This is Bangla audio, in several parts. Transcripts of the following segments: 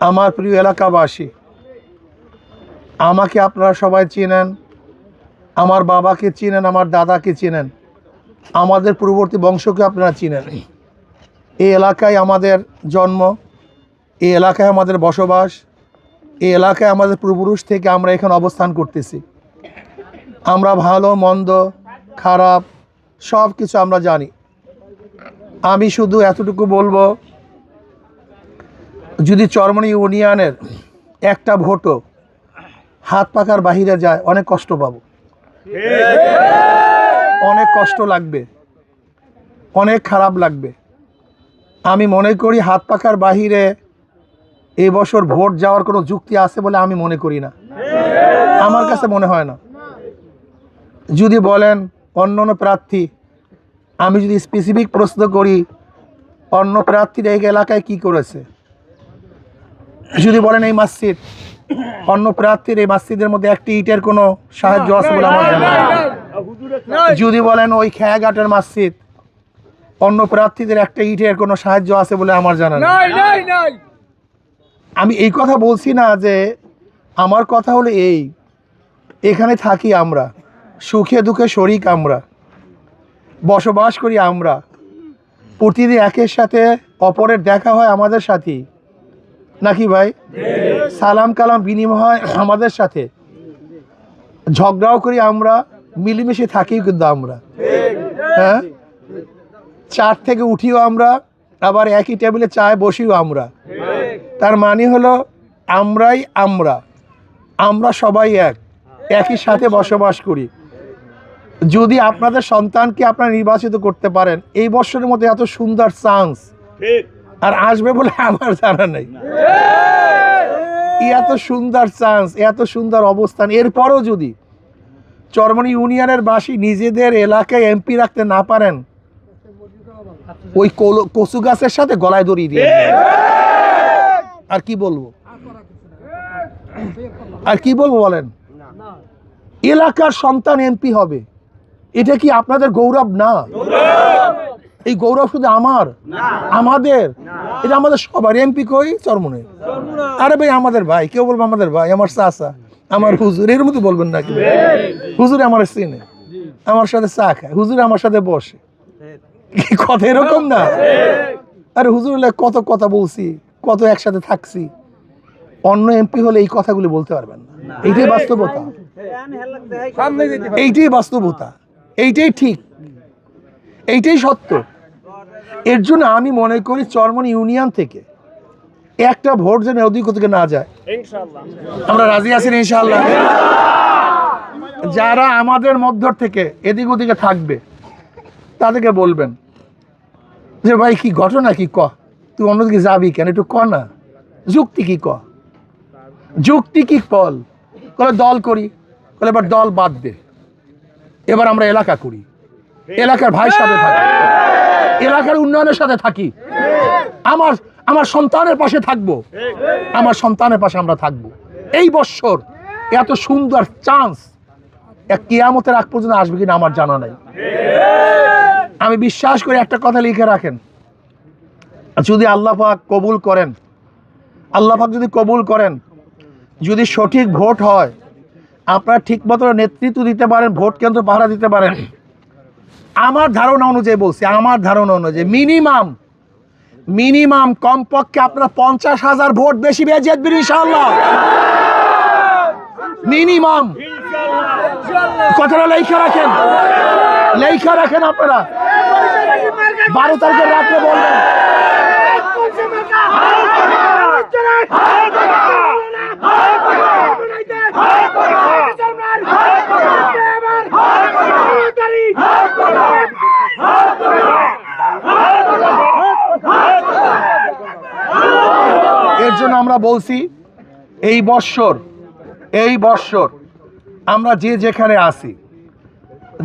আমার প্রিয় এলাকাবাসী, আমাকে আপনারা সবাই চেনেন, আমার বাবাকে চেনেন, আমার দাদাকে চেনেন, আমাদের পূর্ববর্তী বংশকে আপনারা চিনেন। এই এলাকায় আমাদের জন্ম, এই এলাকায় আমাদের বসবাস, এই এলাকায় আমাদের পূর্বপুরুষ থেকে আমরা এখানে অবস্থান করতেছি। আমরা ভালো মন্দ খারাপ সব কিছু আমরা জানি। আমি শুধু এতটুকু বলবো, যদি চরমনি ইউনিয়নের একটা ভোটও হাত পাকার বাহিরে যায়, অনেক কষ্ট পাবো, অনেক কষ্ট লাগবে, অনেক খারাপ লাগবে। আমি মনে করি হাত পাকার বাহিরে এই বছর ভোট যাওয়ার কোনো যুক্তি আছে বলে আমি মনে করি না, আমার কাছে মনে হয় না। যদি বলেন অন্য অন্য প্রার্থী, আমি যদি স্পেসিফিক প্রশ্ন করি অন্য প্রার্থীরা এই এলাকায় কি করেছে, যদি বলেন এই মসজিদ, অন্য প্রার্থীর এই মসজিদের মধ্যে একটি ইটের কোনো সাহায্য আছে বলে আমার জানা নেই। যদি বলেন ওই খেয়াঘাটের মসজিদ, অন্য প্রার্থীদের একটা ইটের কোনো সাহায্য আছে বলে আমার জানা নেই। আমি এই কথা বলছি না, যে আমার কথা হলো এখানে থাকি আমরা, সুখে দুঃখে শরিক আমরা, বসবাস করি আমরা, প্রতিদিন একের সাথে অপরের দেখা হয় আমাদের সাথে, নাকি ভাই? সালাম কালাম বিনিময় হয় আমাদের সাথে, ঝগড়াও করি আমরা, মিলেমিশে থাকি কিন্তু আমরা, হ্যাঁ, চার থেকে উঠিও আমরা, আবার একই টেবিলে চায় বসিও আমরা। তার মানে হলো আমরা সবাই একই সাথে বসবাস করি। যদি আপনাদের সন্তানকে আপনারা নির্বাচিত করতে পারেন, এই বছরের মধ্যে এত সুন্দর চান্স আর আসবে বলে আমার জানা নেই। এত সুন্দর চান্স, এত সুন্দর অবস্থান, এরপরও যদি চরমনি ইউনিয়নের বাসী নিজেদের এলাকায় এমপি রাখতে না পারেন, ওই কচু গাছের সাথে গলায় দড়ি দিয়ে, আর কি বলবো, আর কি বলবো বলেন? এলাকার সন্তান এমপি হবে, এটা কি আপনাদের গৌরব না? এই গৌরব শুধু আমাদের, এটা আমাদের সবার। এমপি কই? চরমনে। আরে ভাই আমাদের ভাই, কেউ বলবো আমাদের ভাই, আমার চাচা, আমার হুজুর, এর মধ্যে বলবেন নাকি? হুজুর আমার চিনে, আমার সাথে চা খায়, হুজুর আমার সাথে বসে, কথা এরকম না? আরে হুজুর কত কথা বলছি, কত একসাথে থাকছি। অন্য এমপি হলে এই কথাগুলি বলতে পারবেন না। এইটাই বাস্তবতা, এইটাই বাস্তবতা, এইটাই ঠিক, এইটাই সত্য। এর জন্য আমি মনে করি চরমনি ইউনিয়ন থেকে একটা ভোট যেন অধিক থেকে না যায়। আমরা রাজি আছি ইনশাআল্লাহ? যারা আমাদের মধ্য থেকে এদিক ওদিকে থাকবে তাদেরকে বলবেন যে ভাই কি ঘটনা, কি ক, তুই অন্যদিকে যাবি কেন, একটু ক না, যুক্তি কি, ক যুক্তি কি বল। বলে দল করি, বলে এবার দল বাদ দে, এবার আমরা এলাকা করি, এলাকার ভাইয়ের সাথে থাকি, এলাকার উন্নয়নের সাথে থাকি, আমার সন্তানের পাশে থাকবো, আমার সন্তানের পাশে আমরা থাকবো। এই বছর এত সুন্দর চান্স কিয়ামতের আগ পর্যন্ত আসবে কিনা আমার জানা নাই। আমি বিশ্বাস করি, একটা কথা লিখে রাখেন, যদি আল্লাহ পাক কবুল করেন, আল্লাহ পাক যদি কবুল করেন, যদি সঠিক ভোট হয়, আপনারা ঠিক মতো নেতৃত্ব দিতে পারেন, ভোট কেন্দ্র পাহারা দিতে পারেন, আমার ধারণা অনুযায়ী বলছি, আমার ধারণা অনুযায়ী মিনিমাম কমপক্ষে আপনারা 50,000 ভোট বেশি পেয়ে জিতবেন ইনশাআল্লাহ। মিনিমাম, কথাটা লেখা রাখেন আপনারা। 12 তারিখের রাত্রে বলবেন, এর জন্য আমরা বলছি এই বৎসর আমরা যে যেখানে আছি,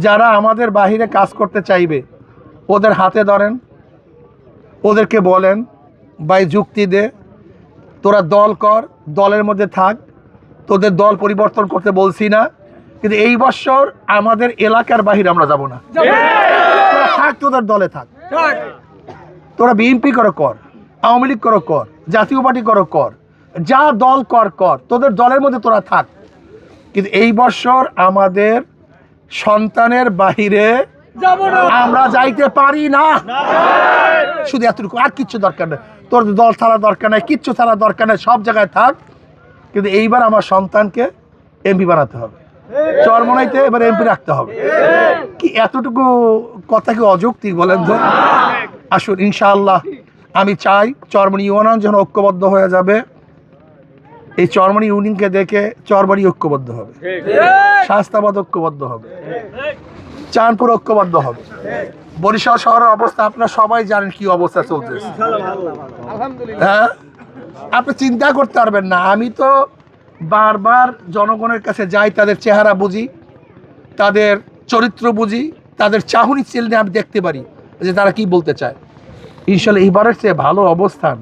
যারা আমাদের বাহিরে কাজ করতে চাইবে ওদের হাতে ধরেন, ওদেরকে বলেন ভাই যুক্তি দে, তোরা দল কর, দলের মধ্যে থাক, তোদের দল পরিবর্তন করতে বলছি না, কিন্তু এই বছর আমাদের এলাকার বাহিরে আমরা যাব না। তোরা থাক, তোদের দলে থাক, তোরা বিএনপি কর, আওয়ামী লীগ কর, জাতীয় পার্টি কর, যা দল কর কর, তোদের দলের মধ্যে তোরা থাক, কিন্তু এই বছর আমাদের সন্তানের বাহিরে আমরা যাইতে পারি না। শুধু এতটুকু, আর কিচ্ছু দরকার নেই, তোর দল ছাড়া দরকার নেই, কিচ্ছু ছাড়া দরকার নেই, সব জায়গায় থাক, কিন্তু এইবার আমার সন্তানকে এমপি বানাতে হবে, চরমোনাইতে এবার এমপি রাখতে হবে। কি এতটুকু কথা কি অযৌক্তিক বলেন তো? আসুন ইনশাআল্লাহ, আমি চাই চরমোনি ইউনিয়ন যখন ঐক্যবদ্ধ হয়ে যাবে, এই চরমোনি ইউনিয়নকে দেখে চরবাড়ি ঐক্যবদ্ধ হবে, শাস্তাবাদ ঐক্যবদ্ধ হবে, চাঁদপুর ঐক্যবদ্ধ হবে। বরিশাল শহরের অবস্থা আপনারা সবাই জানেন কি অবস্থা চলতেছে। হ্যাঁ, আপনি চিন্তা করতে পারবেন না, আমি তো বারবার জনগণের কাছে যাই, তাদের চেহারা বুঝি, তাদের চরিত্র বুঝি, তাদের চাহনি চিহ্নে আমি দেখতে পারি যে তারা কি বলতে চায়। ইনশাল্লাহ এইবারের চেয়ে ভালো অবস্থান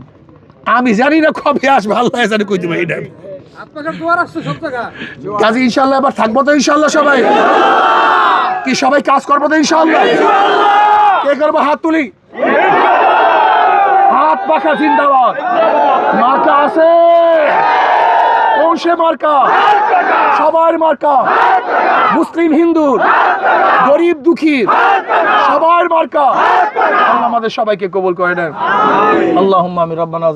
আমি জানি না কবে আসবে, আল্লাহ জানে, কইতে পারি না। কাজে ইনশাল্লাহ এবার থাকবো তো ইনশাল্লাহ, সবাই কি সবাই কাজ করবো তো ইনশাল্লাহ? কে করবো? হাত তুলি, হাত পাখা জিন্দাবাদ। মার্কা আছে, কোন সে মার্কা? সবার মার্কা, মুসলিম হিন্দুর, গরিব দুঃখীর, সবার মার্কা। আল্লাহ আমাদের সবাইকে কবুল করে নেন। আল্লাহুম্মা আমিন। রব্বানা